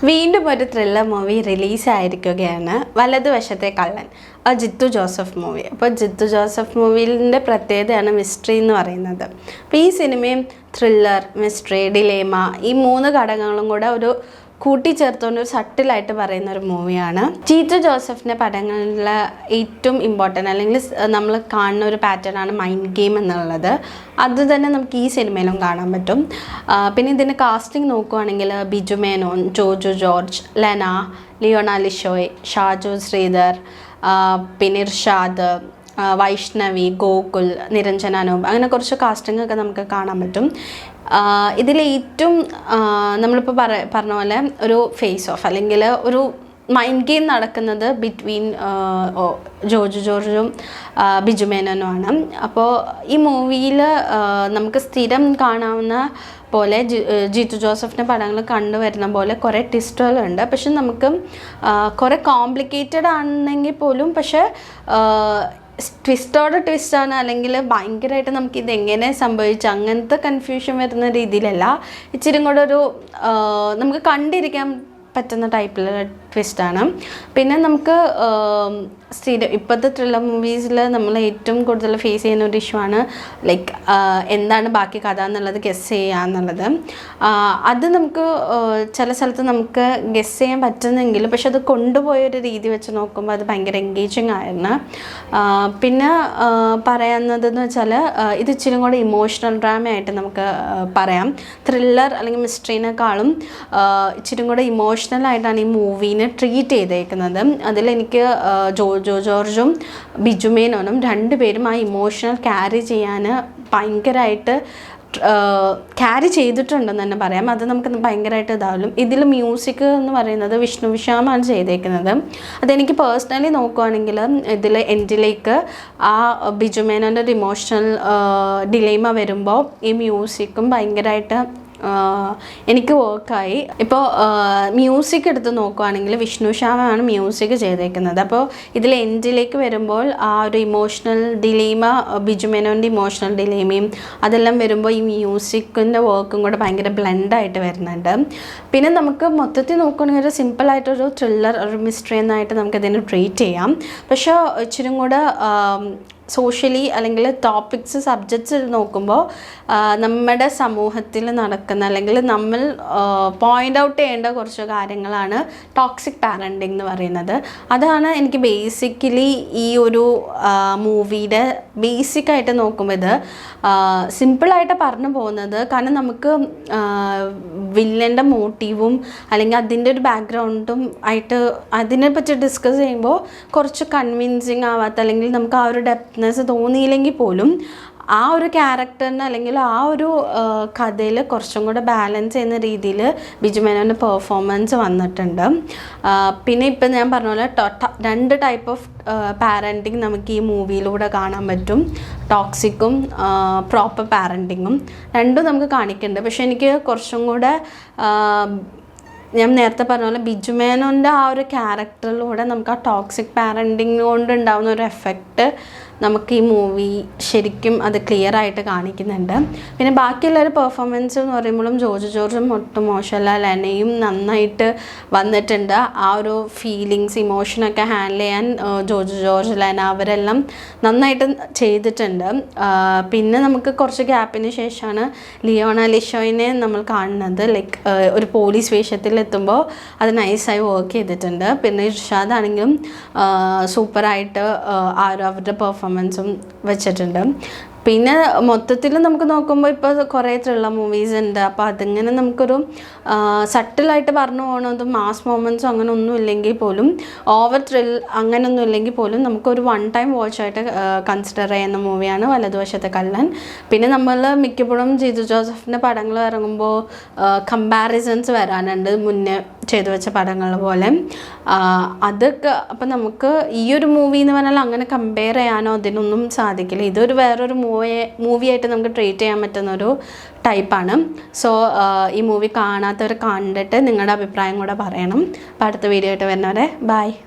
വീണ്ടും ഒരു thriller movie റിലീസായിരിക്കുകയാണ് വലതുവശത്തെ കള്ളൻ, ജിത്തു ജോസഫ് മൂവി. അപ്പോൾ ജിത്തു ജോസഫ് മൂവിൻ്റെ പ്രത്യേകതയാണ് മിസ്റ്ററി എന്ന് പറയുന്നത്. അപ്പോൾ ഈ സിനിമയും ത്രില്ലർ, മിസ്റ്ററി, ഡിലേമ ഈ മൂന്ന് ഘടകങ്ങളും കൂടെ ഒരു കൂട്ടിച്ചേർത്തുകൊണ്ട് ഒരു സട്ടിലായിട്ട് പറയുന്ന ഒരു മൂവിയാണ്. ജിത്തു ജോസഫിൻ്റെ പടങ്ങളിൽ ഏറ്റവും ഇമ്പോർട്ടൻ്റ് അല്ലെങ്കിൽ നമ്മൾ കാണുന്ന ഒരു പാറ്റേൺ ആണ് മൈൻഡ് ഗെയിം എന്നുള്ളത്. അത് തന്നെ നമുക്ക് ഈ സിനിമയിലും കാണാൻ പറ്റും. പിന്നെ ഇതിൻ്റെ കാസ്റ്റിംഗ് നോക്കുകയാണെങ്കിൽ ബിജു മേനോൻ, ജോജു ജോർജ്, ലെന, ലിയോണ ലിഷോയ്, ഷാജു ശ്രീധർ, പിന്നെ ഇർഷാദ്, വൈഷ്ണവി, ഗോകുൽ, നിരഞ്ജന അനൂപ്, അങ്ങനെ കുറച്ച് കാസ്റ്റിംഗ് ഒക്കെ നമുക്ക് കാണാൻ പറ്റും. ഇതിലേറ്റവും നമ്മളിപ്പോൾ പറഞ്ഞ പോലെ ഒരു ഫേസ് ഓഫ് അല്ലെങ്കിൽ ഒരു മൈൻഡ് ഗെയിം നടക്കുന്നത് ബിറ്റ്വീൻ ജോജു ജോർജും ബിജു മേനോനുമാണ്. അപ്പോൾ ഈ മൂവിയിൽ നമുക്ക് സ്ഥിരം കാണാവുന്ന പോലെ ജിത്തു ജോസഫിൻ്റെ പടങ്ങൾ കണ്ടുവരുന്ന പോലെ കുറേ ട്വിസ്റ്റുകളുണ്ട്. പക്ഷെ നമുക്ക് കുറേ കോംപ്ലിക്കേറ്റഡ് ആണെങ്കിൽ പോലും പക്ഷേ ട്വിസ്റ്റോടെ ട്വിസ്റ്റാണ്, അല്ലെങ്കിൽ ഭയങ്കരമായിട്ട് നമുക്കിത് എങ്ങനെ സംഭവിച്ചു അങ്ങനത്തെ കൺഫ്യൂഷൻ വരുന്ന രീതിയിലല്ല. ഇച്ചിരി കൂടെ ഒരു നമുക്ക് കണ്ടിരിക്കാൻ പറ്റുന്ന ടൈപ്പിലുള്ള ട്വിസ്റ്റാണ്. പിന്നെ നമുക്ക് ഇപ്പോഴത്തെ ത്രില്ലർ മൂവീസിൽ നമ്മൾ ഏറ്റവും കൂടുതൽ ഫേസ് ചെയ്യുന്ന ഒരു ഇഷ്യൂ ആണ് ലൈക്ക് എന്താണ് ബാക്കി കഥ എന്നുള്ളത് ഗെസ് ചെയ്യുക എന്നുള്ളത്. അത് നമുക്ക് ചില സ്ഥലത്ത് നമുക്ക് ഗെസ് ചെയ്യാൻ പറ്റുന്നെങ്കിലും പക്ഷെ അത് കൊണ്ടുപോയൊരു രീതി വെച്ച് നോക്കുമ്പോൾ അത് ഭയങ്കര എൻഗേജിങ് ആയിരുന്നു. പിന്നെ പറയാവുന്നതെന്ന് വെച്ചാൽ ഇത് ഇച്ചിരി കൂടെ ഇമോഷണൽ ഡ്രാമയായിട്ട് നമുക്ക് പറയാം. ത്രില്ലർ അല്ലെങ്കിൽ മിസ്റ്ററിനേക്കാളും ഇച്ചിരി കൂടെ ഇമോഷണലായിട്ടാണ് ഈ മൂവീനെ ട്രീറ്റ് ചെയ്തേക്കുന്നത്. അതിലെനിക്ക് ജോജോ ജോർജും ബിജു മേനോനും രണ്ടുപേരും ആ ഇമോഷണൽ ക്യാരി ചെയ്യാൻ ഭയങ്കരമായിട്ട് ക്യാരി ചെയ്തിട്ടുണ്ടെന്ന് തന്നെ പറയാം. അത് നമുക്ക് ഭയങ്കരമായിട്ട് ഇതാവും. ഇതിൽ മ്യൂസിക് എന്ന് പറയുന്നത് വിഷ്ണു വിശാമാണ് ചെയ്തേക്കുന്നത്. അതെനിക്ക് പേഴ്സണലി നോക്കുകയാണെങ്കിൽ ഇതിൽ എൻഡിലേക്ക് ആ ബിജു മേനോൻ്റെ ഒരു ഇമോഷണൽ ഡിലേമ വരുമ്പോൾ ഈ മ്യൂസിക്കും ഭയങ്കരമായിട്ട് എനിക്ക് വർക്കായി. ഇപ്പോൾ മ്യൂസിക് എടുത്ത് നോക്കുകയാണെങ്കിൽ വിഷ്ണു ശ്യാമാണ് മ്യൂസിക് ചെയ്തേക്കുന്നത്. അപ്പോൾ ഇതിൽ എൻഡിലേക്ക് വരുമ്പോൾ ആ ഒരു ഇമോഷണൽ ഡിലേമ, ബിജു മേനോൻ്റെ ഇമോഷണൽ ഡിലേമയും അതെല്ലാം വരുമ്പോൾ ഈ മ്യൂസിക്കിൻ്റെ വർക്കും കൂടെ ഭയങ്കര ബ്ലെൻഡായിട്ട് വരുന്നുണ്ട്. പിന്നെ നമുക്ക് മൊത്തത്തിൽ നോക്കുകയാണെങ്കിൽ ഒരു സിമ്പിളായിട്ടൊരു ത്രില്ലർ, ഒരു മിസ്റ്ററി എന്നായിട്ട് നമുക്കതിനെ ട്രീറ്റ് ചെയ്യാം. പക്ഷേ ഇച്ചിരി കൂടെ സോഷ്യലി അല്ലെങ്കിൽ ടോപ്പിക്സ്, സബ്ജക്ട്സ് നോക്കുമ്പോൾ നമ്മുടെ സമൂഹത്തിൽ നടക്കുന്ന അല്ലെങ്കിൽ നമ്മൾ പോയിൻ്റ് ഔട്ട് ചെയ്യേണ്ട കുറച്ച് കാര്യങ്ങളാണ് ടോക്സിക് പാരൻറ്റിങ് എന്ന് പറയുന്നത്. അതാണ് എനിക്ക് ബേസിക്കലി ഈ ഒരു മൂവിയുടെ ബേസിക്കായിട്ട് നോക്കുമ്പോൾ ഇത് സിമ്പിളായിട്ട് പറഞ്ഞു പോകുന്നത്. കാരണം നമുക്ക് വില്ലൻ്റെ മോട്ടീവും അല്ലെങ്കിൽ അതിൻ്റെ ഒരു ബാക്ക്ഗ്രൗണ്ടും ആയിട്ട് അതിനെപ്പറ്റി ഡിസ്കസ് ചെയ്യുമ്പോൾ കുറച്ച് കൺവിൻസിങ് ആവാത്ത അല്ലെങ്കിൽ നമുക്ക് ആ ഒരു ഡെപ്ത്നെസ് തോന്നിയില്ലെങ്കിൽ പോലും ആ ഒരു ക്യാരക്ടറിന് അല്ലെങ്കിൽ ആ ഒരു കഥയിൽ കുറച്ചും കൂടെ ബാലൻസ് ചെയ്യുന്ന രീതിയിൽ ബിജു മേനോൻ്റെ പെർഫോമൻസ് വന്നിട്ടുണ്ട്. പിന്നെ ഇപ്പം ഞാൻ പറഞ്ഞ പോലെ രണ്ട് ടൈപ്പ് ഓഫ് പാരൻറ്റിങ് നമുക്ക് ഈ മൂവിയിലൂടെ കാണാൻ പറ്റും. ടോക്സിക്കും പ്രോപ്പർ പാരൻറ്റിങ്ങും രണ്ടും നമുക്ക് കാണിക്കുന്നുണ്ട്. പക്ഷെ എനിക്ക് കുറച്ചും കൂടെ ഞാൻ നേരത്തെ പറഞ്ഞ പോലെ ബിജു മേനോൻ്റെ ആ ഒരു ക്യാരക്ടറിലൂടെ നമുക്ക് ആ ടോക്സിക് പാരൻറ്റിങ് കൊണ്ട് ഉണ്ടാകുന്ന ഒരു എഫക്റ്റ് നമുക്ക് ഈ മൂവി ശരിക്കും അത് ക്ലിയർ ആയിട്ട് കാണിക്കുന്നുണ്ട്. പിന്നെ ബാക്കിയുള്ളൊരു പെർഫോമൻസ് എന്ന് പറയുമ്പോഴും ജോജു ജോർജും ഒട്ടും മോശമല്ല, ലെനയും നന്നായിട്ട് വന്നിട്ടുണ്ട്. ആ ഒരു ഫീലിങ്സ്, ഇമോഷനൊക്കെ ഹാൻഡിൽ ചെയ്യാൻ ജോജു ജോർജ്, ലെന അവരെല്ലാം നന്നായിട്ട് ചെയ്തിട്ടുണ്ട്. പിന്നെ നമുക്ക് കുറച്ച് ഗ്യാപ്പിന് ശേഷമാണ് ലിയോണ ലിഷോയിനെ നമ്മൾ കാണുന്നത്. ലൈക്ക് ഒരു പോലീസ് വേഷത്തിലെത്തുമ്പോൾ അത് നൈസായി വർക്ക് ചെയ്തിട്ടുണ്ട്. പിന്നെ ഇർഷാദ് ആണെങ്കിലും സൂപ്പറായിട്ട് അവരുടെ പെർഫോമൻസും വെച്ചിട്ടുണ്ട്. പിന്നെ മൊത്തത്തിൽ നമുക്ക് നോക്കുമ്പോൾ ഇപ്പോൾ കുറേ ത്രില്ലർ മൂവീസ് ഉണ്ട്. അപ്പോൾ അതിങ്ങനെ നമുക്കൊരു സട്ടിലായിട്ട് പറഞ്ഞു പോകണതും മാസ് മൊമെൻറ്റ്സും അങ്ങനെ ഒന്നും ഇല്ലെങ്കിൽ പോലും, ഓവർ അങ്ങനെയൊന്നും ഇല്ലെങ്കിൽ പോലും നമുക്കൊരു വൺ ടൈം വാച്ചായിട്ട് കൺസിഡർ ചെയ്യുന്ന മൂവിയാണ് വലതുവശത്തെ കള്ളൻ. പിന്നെ നമ്മൾ മിക്കപ്പോഴും ജിത്തു ജോസഫിൻ്റെ പടങ്ങൾ ഇറങ്ങുമ്പോൾ കമ്പാരിസൺസ് വരാനുണ്ട് മുന്നേ ചെയ്തു വെച്ച പടങ്ങൾ പോലെ. അതൊക്കെ അപ്പം നമുക്ക് ഈ ഒരു മൂവി എന്ന് പറഞ്ഞാൽ അങ്ങനെ കമ്പയർ ചെയ്യാനോ അതിനൊന്നും സാധിക്കില്ല. ഇതൊരു വേറൊരു മൂവിയായിട്ട് നമുക്ക് ട്രീറ്റ് ചെയ്യാൻ പറ്റുന്നൊരു ടൈപ്പാണ്. സോ ഈ മൂവി കാണാത്തവർ കണ്ടിട്ട് നിങ്ങളുടെ അഭിപ്രായം കൂടെ പറയണം. അപ്പോൾ അടുത്ത വീഡിയോ ആയിട്ട് വരുന്നവരെ ബൈ.